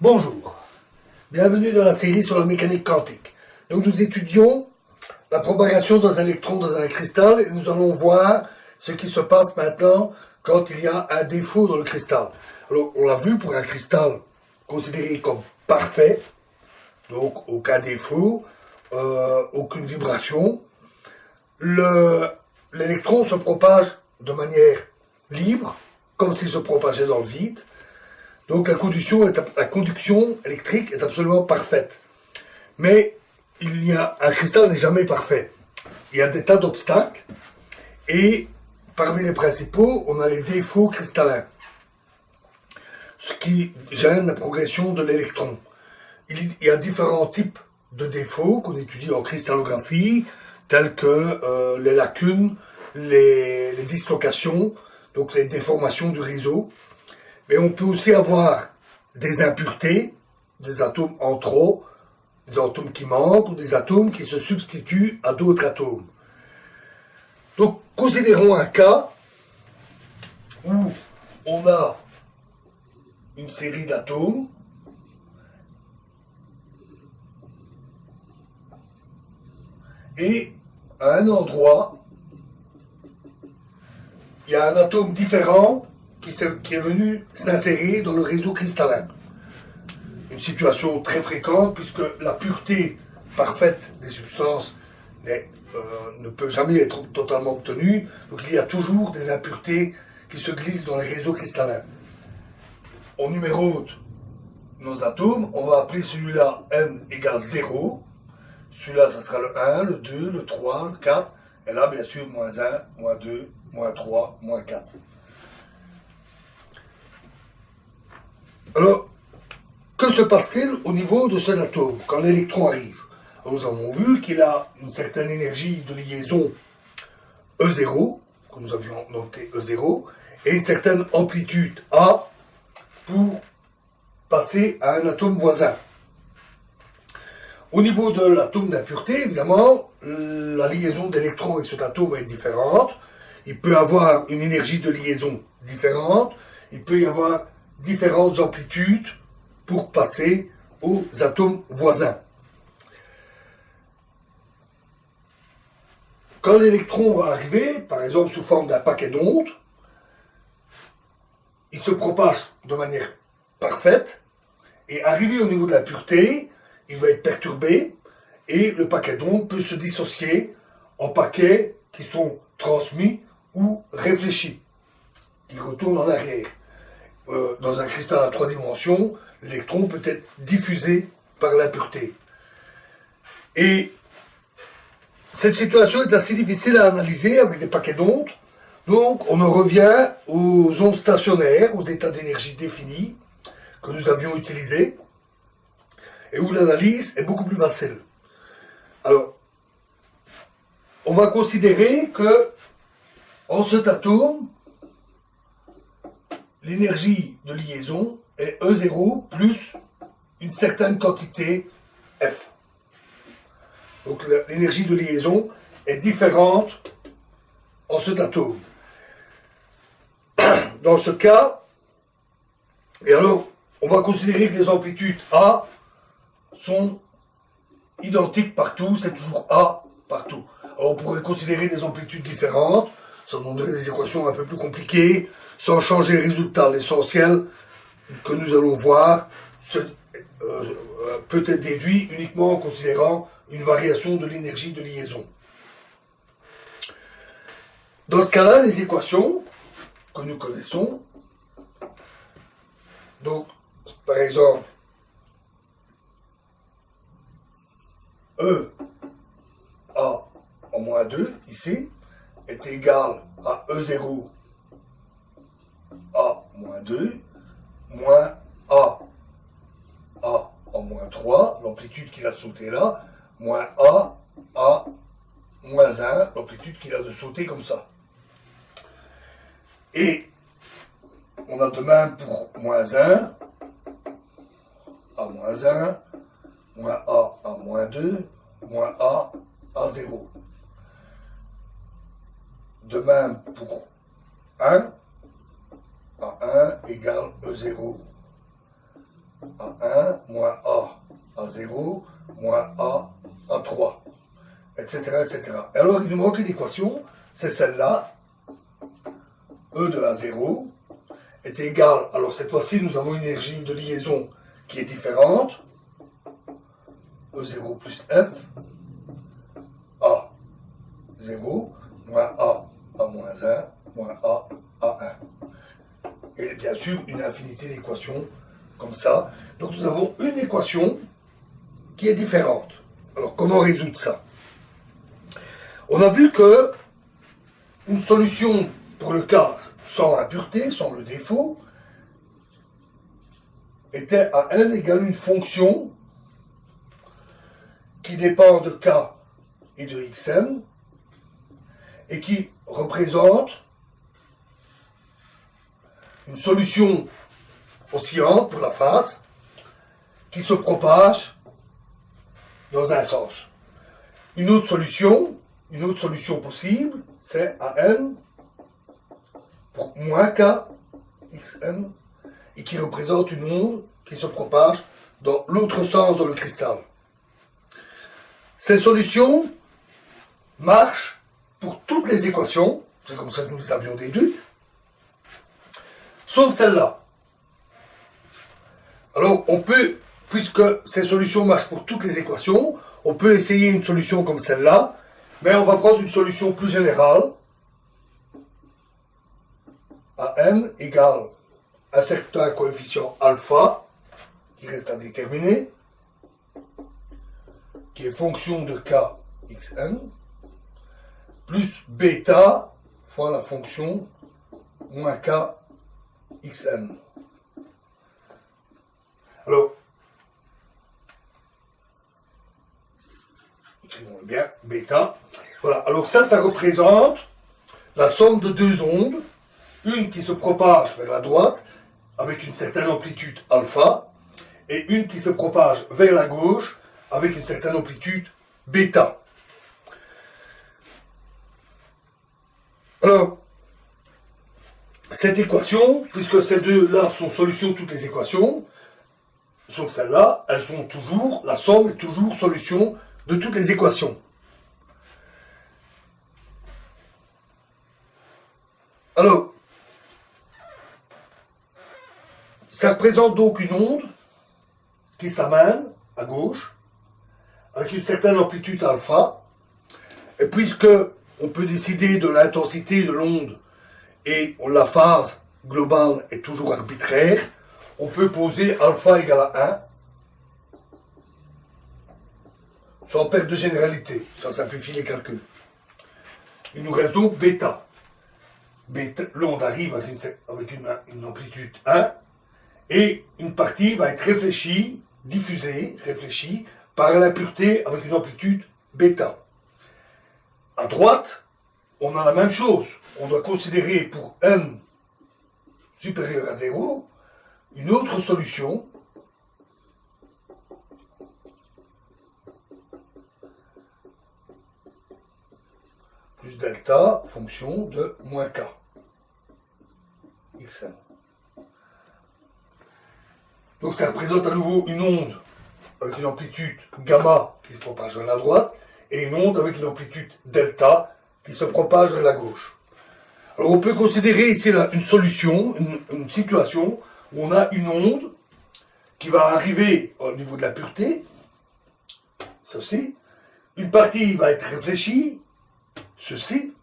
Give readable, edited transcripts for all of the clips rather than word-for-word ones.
Bonjour, bienvenue dans la série sur la mécanique quantique. Donc nous étudions la propagation d'un électron dans un cristal et nous allons voir ce qui se passe maintenant quand il y a un défaut dans le cristal. Alors on l'a vu pour un cristal considéré comme parfait, donc aucun défaut, aucune vibration, l'électron se propage de manière libre, comme s'il se propageait dans le vide. Donc la conduction électrique est absolument parfaite. Mais un cristal n'est jamais parfait. Il y a des tas d'obstacles et parmi les principaux, on a les défauts cristallins, ce qui gêne la progression de l'électron. Il y a différents types de défauts qu'on étudie en cristallographie, tels que les lacunes, les dislocations, donc les déformations du réseau. Mais on peut aussi avoir des impuretés, des atomes en trop, des atomes qui manquent ou des atomes qui se substituent à d'autres atomes. Donc, considérons un cas où on a une série d'atomes et à un endroit, il y a un atome différent qui est venu s'insérer dans le réseau cristallin. Une situation très fréquente puisque la pureté parfaite des substances ne peut jamais être totalement obtenue, donc il y a toujours des impuretés qui se glissent dans les réseaux cristallins. On numérote nos atomes, on va appeler celui-là n égale 0, celui-là ça sera le 1, le 2, le 3, le 4, et là bien sûr moins 1, moins 2, moins 3, moins 4. Alors, que se passe-t-il au niveau de cet atome quand l'électron arrive? Nous avons vu qu'il a une certaine énergie de liaison E0, que nous avions noté E0, et une certaine amplitude A pour passer à un atome voisin. Au niveau de l'atome d'impureté, évidemment, la liaison d'électrons avec cet atome va être différente. Il peut avoir une énergie de liaison différente. Il peut y avoir différentes amplitudes pour passer aux atomes voisins. Quand l'électron va arriver, par exemple sous forme d'un paquet d'ondes, il se propage de manière parfaite, et arrivé au niveau de la pureté, il va être perturbé, et le paquet d'ondes peut se dissocier en paquets qui sont transmis ou réfléchis. Il retourne en arrière. Dans un cristal à 3 dimensions, l'électron peut être diffusé par l'impureté. Et cette situation est assez difficile à analyser avec des paquets d'ondes. Donc on en revient aux ondes stationnaires, aux états d'énergie définis que nous avions utilisés et où l'analyse est beaucoup plus facile. Alors, on va considérer que en cet atome, l'énergie de liaison est E0 plus une certaine quantité F. Donc l'énergie de liaison est différente en cet atome. Dans ce cas, et alors on va considérer que les amplitudes A sont identiques partout, c'est toujours A partout. Alors on pourrait considérer des amplitudes différentes, ça donnerait des équations un peu plus compliquées, sans changer le résultat. L'essentiel que nous allons voir peut être déduit uniquement en considérant une variation de l'énergie de liaison. Dans ce cas-là, les équations que nous connaissons, donc par exemple, E A en moins 2, ici, est égal à E0 A moins 2, moins A en moins 3, l'amplitude qu'il a de sauter là, moins A moins 1, l'amplitude qu'il a de sauter comme ça. Et on a de même pour moins 1, A moins 1, moins A moins 2, moins A 0. De même pour 1, A1 égale E0 A1 moins A à 0, moins A à 3, etc., etc. Et alors, il nous manque une équation, c'est celle-là, E de A0 est égal, alors cette fois-ci, nous avons une énergie de liaison qui est différente, E0 plus F, A0, moins A à moins 1, moins A à 1. Et bien sûr, une infinité d'équations comme ça. Donc nous avons une équation qui est différente. Alors comment résoudre ça? On a vu que une solution pour le cas sans impureté, sans le défaut, était à n égale une fonction qui dépend de k et de xn et qui représente une solution oscillante pour la phase qui se propage dans un sens. Une autre solution possible, c'est à n pour moins k xn et qui représente une onde qui se propage dans l'autre sens dans le cristal. Ces solutions marchent pour toutes les équations, c'est comme ça que nous les avions déduites, sauf celle-là. Alors on peut, puisque ces solutions marchent pour toutes les équations, on peut essayer une solution comme celle-là, mais on va prendre une solution plus générale, à n égale un certain coefficient alpha, qui reste à déterminer, qui est fonction de k xn, plus bêta fois la fonction moins k xn. Alors, écrivons-le bien, bêta. Voilà, alors ça représente la somme de deux ondes, une qui se propage vers la droite avec une certaine amplitude alpha, et une qui se propage vers la gauche avec une certaine amplitude bêta. Alors, cette équation, puisque ces deux-là sont solution de toutes les équations, sauf celle-là, elles sont toujours, la somme est toujours solution de toutes les équations. Alors, ça représente donc une onde qui s'amène à gauche avec une certaine amplitude alpha, et puisque on peut décider de l'intensité de l'onde et la phase globale est toujours arbitraire, on peut poser alpha égale à 1 sans perte de généralité, ça simplifie les calculs. Il nous reste donc bêta. L'onde arrive avec une amplitude 1 et une partie va être réfléchie par l'impureté avec une amplitude bêta. À droite, on a la même chose. On doit considérer pour n supérieur à 0 une autre solution plus delta fonction de moins k xn. Donc ça représente à nouveau une onde avec une amplitude gamma qui se propage vers la droite et une onde avec une amplitude delta qui se propage vers la gauche. Alors on peut considérer ici une solution, une situation où on a une onde qui va arriver au niveau de la pureté, ceci, une partie va être réfléchie, ceci,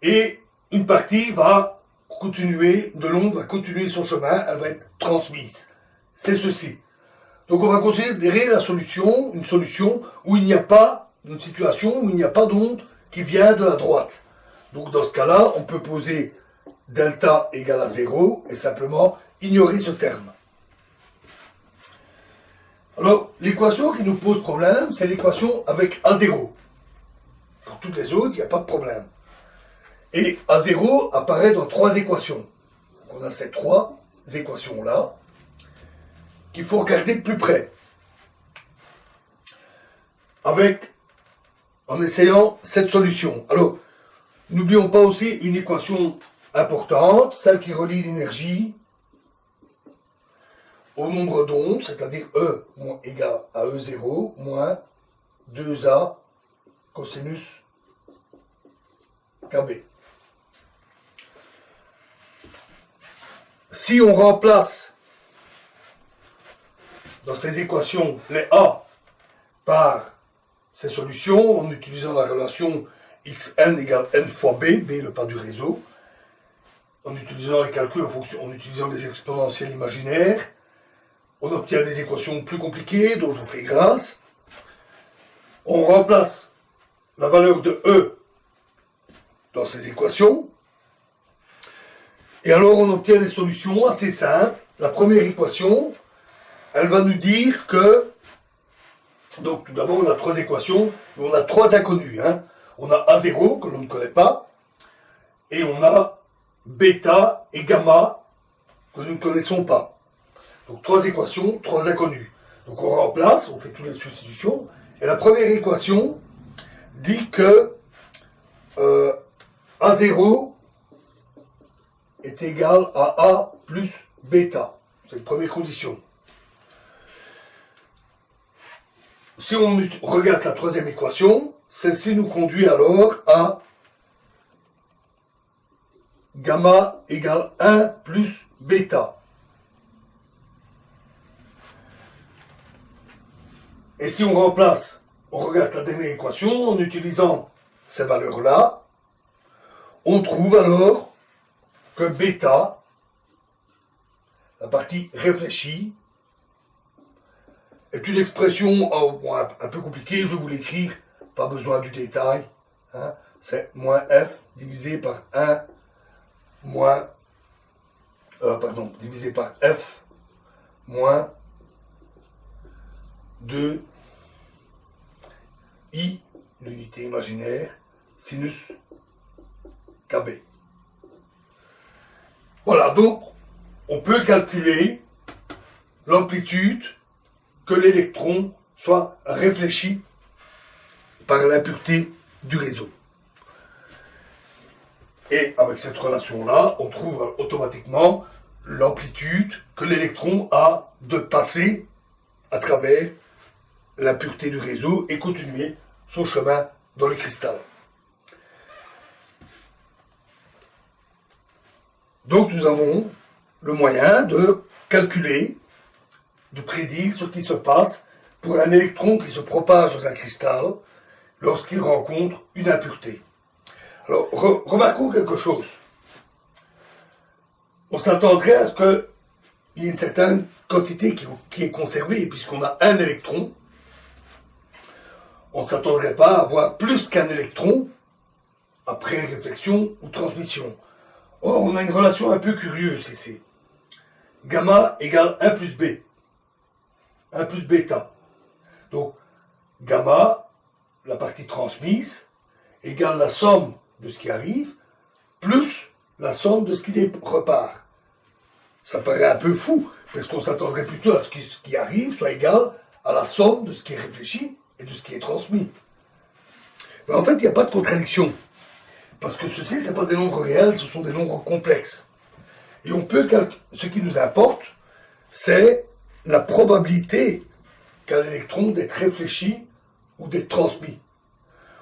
et une partie va continuer, de l'onde va continuer son chemin, elle va être transmise. C'est ceci. Donc on va considérer la solution, une solution où il n'y a pas, une situation où il n'y a pas d'onde qui vient de la droite. Donc dans ce cas-là, on peut poser delta égale à 0 et simplement ignorer ce terme. Alors, l'équation qui nous pose problème, c'est l'équation avec A0. Pour toutes les autres, il n'y a pas de problème. Et A0 apparaît dans trois équations. Donc on a ces trois équations-là qu'il faut regarder de plus près. En essayant cette solution. Alors, n'oublions pas aussi une équation importante, celle qui relie l'énergie au nombre d'ondes, c'est-à-dire E égale à E0 moins 2A cosinus KB. Si on remplace dans ces équations les A par ces solutions en utilisant la relation xn égale n fois b, b le pas du réseau, en utilisant les calculs en fonction, en utilisant les exponentielles imaginaires, on obtient des équations plus compliquées dont je vous fais grâce. On remplace la valeur de E dans ces équations et alors on obtient des solutions assez simples. La première équation, elle va nous dire que, donc tout d'abord on a trois équations, et on a trois inconnus. On a A0 que l'on ne connaît pas, et on a bêta et gamma que nous ne connaissons pas. Donc trois équations, trois inconnus. Donc on remplace, on fait toutes les substitutions, et la première équation dit que A0 est égal à A plus bêta. C'est la première condition. Si on regarde la troisième équation, celle-ci nous conduit alors à gamma égale 1 plus bêta. Et si on remplace, on regarde la dernière équation, en utilisant ces valeurs-là, on trouve alors que bêta, la partie réfléchie, est une expression un peu compliquée, je vais vous l'écrire, pas besoin du détail. C'est moins f divisé par 1 moins, divisé par f moins 2 i, l'unité imaginaire, sinus kb. Voilà, donc on peut calculer l'amplitude que l'électron soit réfléchi par l'impureté du réseau. Et avec cette relation-là, on trouve automatiquement l'amplitude que l'électron a de passer à travers l'impureté du réseau et continuer son chemin dans le cristal. Donc nous avons le moyen de calculer, de prédire ce qui se passe pour un électron qui se propage dans un cristal lorsqu'il rencontre une impureté. Alors, remarquons quelque chose. On s'attendrait à ce qu'il y ait une certaine quantité qui est conservée, puisqu'on a un électron. On ne s'attendrait pas à avoir plus qu'un électron après réflexion ou transmission. Or, on a une relation un peu curieuse ici. Gamma égale 1 plus B. 1 plus bêta. Donc, gamma, la partie transmise, égale la somme de ce qui arrive, plus la somme de ce qui repart. Ça paraît un peu fou, parce qu'on s'attendrait plutôt à ce qui arrive soit égal à la somme de ce qui est réfléchi et de ce qui est transmis. Mais en fait, il n'y a pas de contradiction. Parce que ceci, ce n'est pas des nombres réels, ce sont des nombres complexes. Et on peut ce qui nous importe, c'est la probabilité qu'a l'électron d'être réfléchi ou d'être transmis.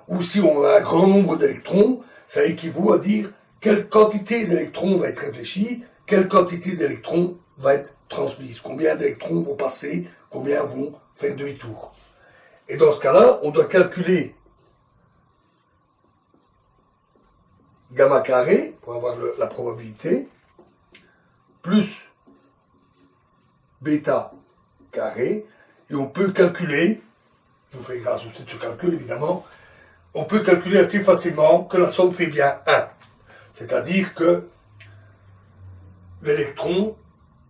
Ou si on a un grand nombre d'électrons, ça équivaut à dire quelle quantité d'électrons va être réfléchie, quelle quantité d'électrons va être transmise, combien d'électrons vont passer, combien vont faire demi-tour. Et dans ce cas-là, on doit calculer gamma carré, pour avoir la probabilité, plus bêta carré, et on peut calculer, je vous fais grâce aussi de ce calcul évidemment, on peut calculer assez facilement que la somme fait bien 1. C'est-à-dire que l'électron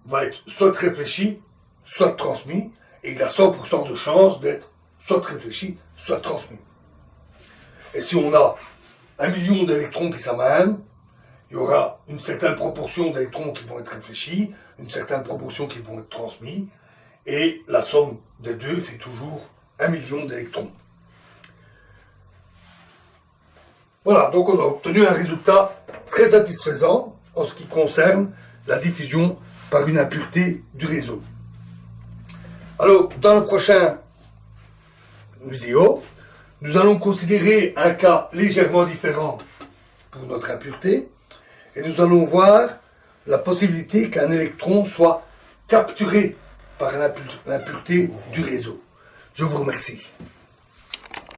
va être soit réfléchi, soit transmis, et il a 100% de chance d'être soit réfléchi, soit transmis. Et si on a 1 million d'électrons qui s'amènent, il y aura une certaine proportion d'électrons qui vont être réfléchis, une certaine proportion qui vont être transmis, et la somme des deux fait toujours 1 million d'électrons. Voilà, donc on a obtenu un résultat très satisfaisant en ce qui concerne la diffusion par une impureté du réseau. Alors, dans la prochaine vidéo, nous allons considérer un cas légèrement différent pour notre impureté, et nous allons voir la possibilité qu'un électron soit capturé par l'impureté du réseau. Je vous remercie.